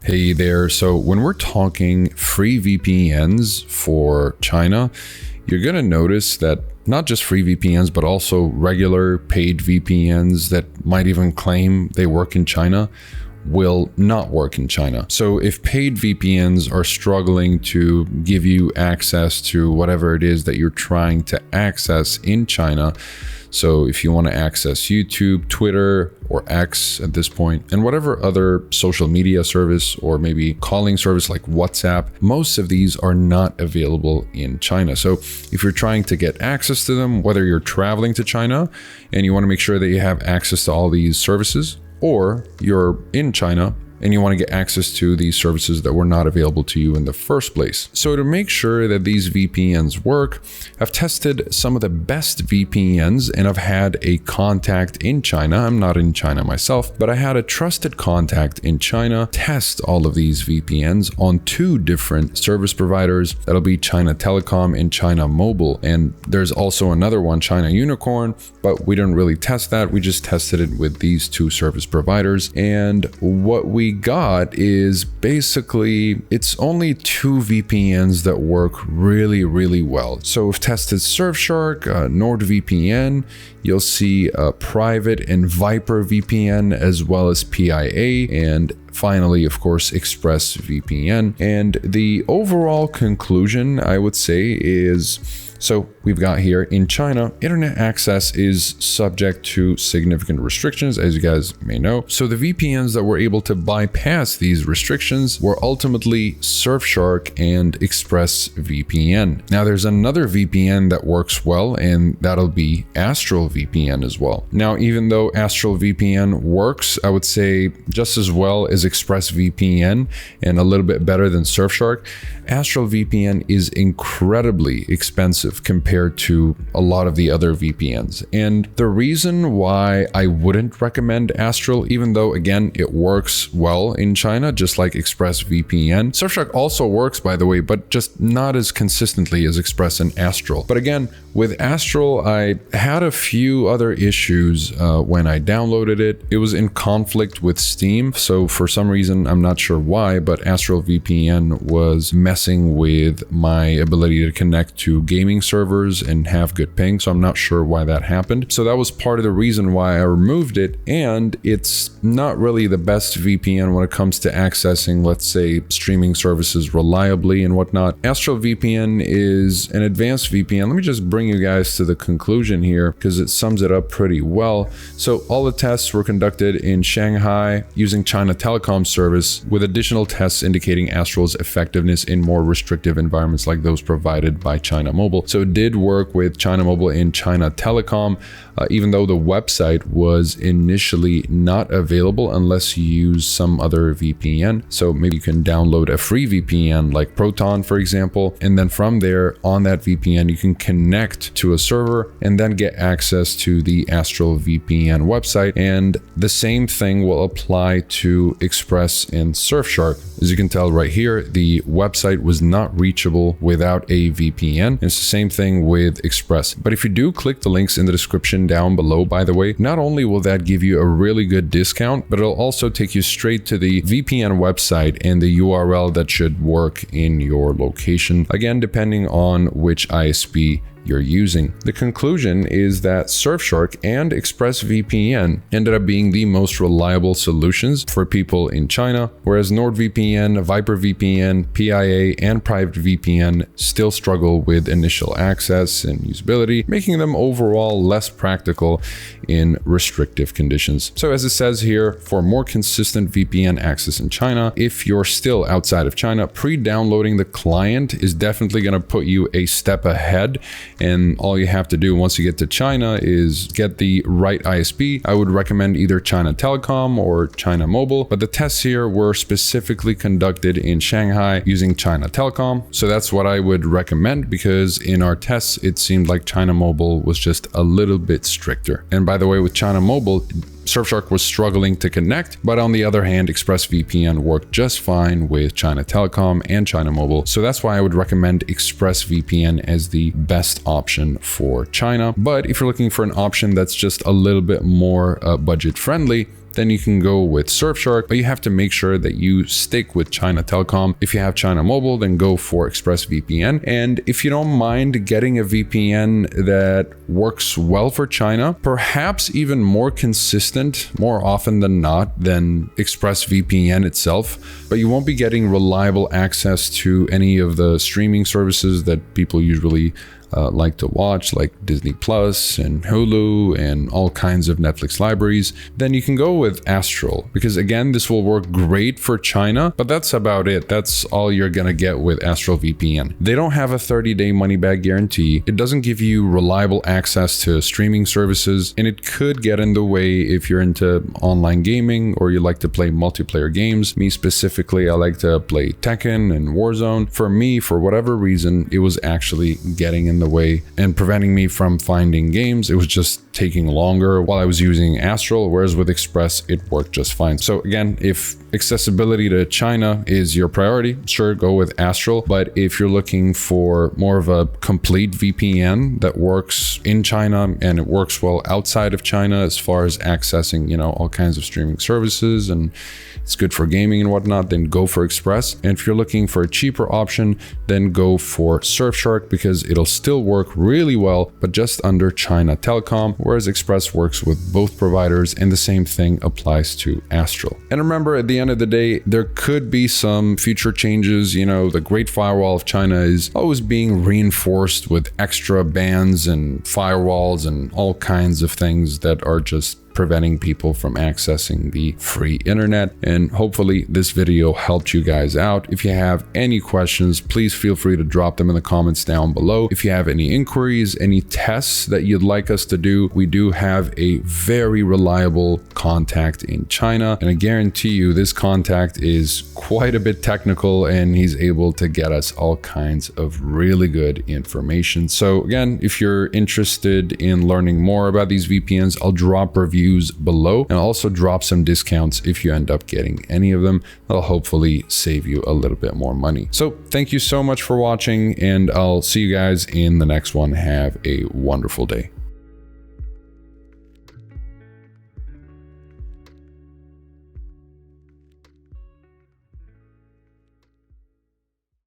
Hey there. So when we're talking free VPNs for China, you're going to notice that not just free VPNs, but also regular paid VPNs that might even claim they work in China will not work in China. So if paid VPNs are struggling to give you access to whatever it is that you're trying to access in China, so if you want to access YouTube, Twitter, or X at this point, and whatever other social media service or maybe calling service like WhatsApp, most of these are not available in China. So if you're trying to get access to them, whether you're traveling to China and you want to make sure that you have access to all these services, or you're in China and you want to get access to these services that were not available to you in the first place. So to make sure that these VPNs work, I've tested some of the best VPNs and I've had a contact in China. I'm not in China myself, but I had a trusted contact in China test all of these VPNs on two different service providers. That'll be China Telecom and China Mobile. And there's also another one, China Unicorn, but we didn't really test that. We just tested it with these two service providers. And what we got is basically it's only two VPNs that work really well. So we've tested Surfshark, NordVPN, you'll see Private and Viper VPN, as well as PIA, and finally, of course, ExpressVPN. And the overall conclusion, I would say, is so we've got here in China, internet access is subject to significant restrictions, as you guys may know. So the VPNs that were able to bypass these restrictions were ultimately Surfshark and ExpressVPN. Now there's another VPN that works well, and that'll be Astrill VPN as well. Now, even though Astrill VPN works, I would say just as well as ExpressVPN and a little bit better than Surfshark, Astrill VPN is incredibly expensive compared to a lot of the other VPNs. And the reason why I wouldn't recommend Astrill, even though again it works well in China, just like ExpressVPN. Surfshark also works, by the way, but just not as consistently as Express and Astrill. But again, with Astrill, I had a few other issues when I downloaded it. It was in conflict with Steam. So for some reason, I'm not sure why, but Astrill VPN was messing with my ability to connect to gaming servers and have good ping. So I'm not sure why that happened. So that was part of the reason why I removed it. And it's not really the best VPN when it comes to accessing, let's say, streaming services reliably and whatnot. Astrill VPN is an advanced VPN. Let me just bring you guys to the conclusion here because it sums it up pretty well. So all the tests were conducted in Shanghai using China Telecom service, with additional tests indicating Astrill's effectiveness in more restrictive environments like those provided by China Mobile. So it did work with China Mobile and China Telecom, even though the website was initially not available unless you use some other VPN. So maybe you can download a free VPN like Proton, for example, and then from there on that VPN, you can connect to a server and then get access to the Astrill VPN website. And the same thing will apply to Express and Surfshark. As you can tell right here, the website was not reachable without a VPN. It's the same thing with Express. But if you do click the links in the description down below, by the way, not only will that give you a really good discount, but it'll also take you straight to the VPN website and the URL that should work in your location. Again, depending on which ISP you're using. The conclusion is that Surfshark and ExpressVPN ended up being the most reliable solutions for people in China, whereas NordVPN, ViperVPN, PIA, and PrivateVPN still struggle with initial access and usability, making them overall less practical in restrictive conditions. So as it says here, for more consistent VPN access in China, if you're still outside of China, pre-downloading the client is definitely going to put you a step ahead. And all you have to do once you get to China is get the right ISP. I would recommend either China Telecom or China Mobile, but the tests here were specifically conducted in Shanghai using China Telecom. So that's what I would recommend, because in our tests, it seemed like China Mobile was just a little bit stricter. And by the way, with China Mobile, Surfshark was struggling to connect, but on the other hand, ExpressVPN worked just fine with China Telecom and China Mobile. So that's why I would recommend ExpressVPN as the best option for China. But if you're looking for an option that's just a little bit more budget friendly, then you can go with Surfshark, but you have to make sure that you stick with China Telecom. If you have China Mobile, then go for ExpressVPN. And if you don't mind getting a VPN that works well for China, perhaps even more consistent more often than not than ExpressVPN itself, but you won't be getting reliable access to any of the streaming services that people usually like to watch, like Disney Plus and Hulu and all kinds of Netflix libraries, then you can go with Astrill, because again, this will work great for China, but that's about it. That's all you're gonna get with Astrill VPN. They don't have a 30-day money-back guarantee. It doesn't give you reliable access to streaming services, and it could get in the way if you're into online gaming or you like to play multiplayer games. Me specifically, I like to play Tekken and Warzone. For me, for whatever reason, it was actually getting in the way and preventing me from finding games. It was just taking longer while I was using Astrill, whereas with Express it worked just fine. So again, if accessibility to China is your priority, sure, go with Astrill. But if you're looking for more of a complete VPN that works in China and it works well outside of China as far as accessing, all kinds of streaming services, and it's good for gaming and whatnot, then go for Express. And if you're looking for a cheaper option, then go for Surfshark, because it'll still work really well, but just under China Telecom, whereas Express works with both providers, and the same thing applies to Astrill. And remember, at the end of the day, there could be some future changes. The Great Firewall of China is always being reinforced with extra bans and firewalls and all kinds of things that are just preventing people from accessing the free internet. And hopefully this video helped you guys out. If you have any questions, please feel free to drop them in the comments down below. If you have any inquiries, any tests that you'd like us to do, we do have a very reliable contact in China, and I guarantee you this contact is quite a bit technical, and he's able to get us all kinds of really good information. So again, if you're interested in learning more about these VPNs, I'll drop reviews below, and also drop some discounts if you end up getting any of them. That'll hopefully save you a little bit more money. So thank you so much for watching, and I'll see you guys in the next one. Have a wonderful day.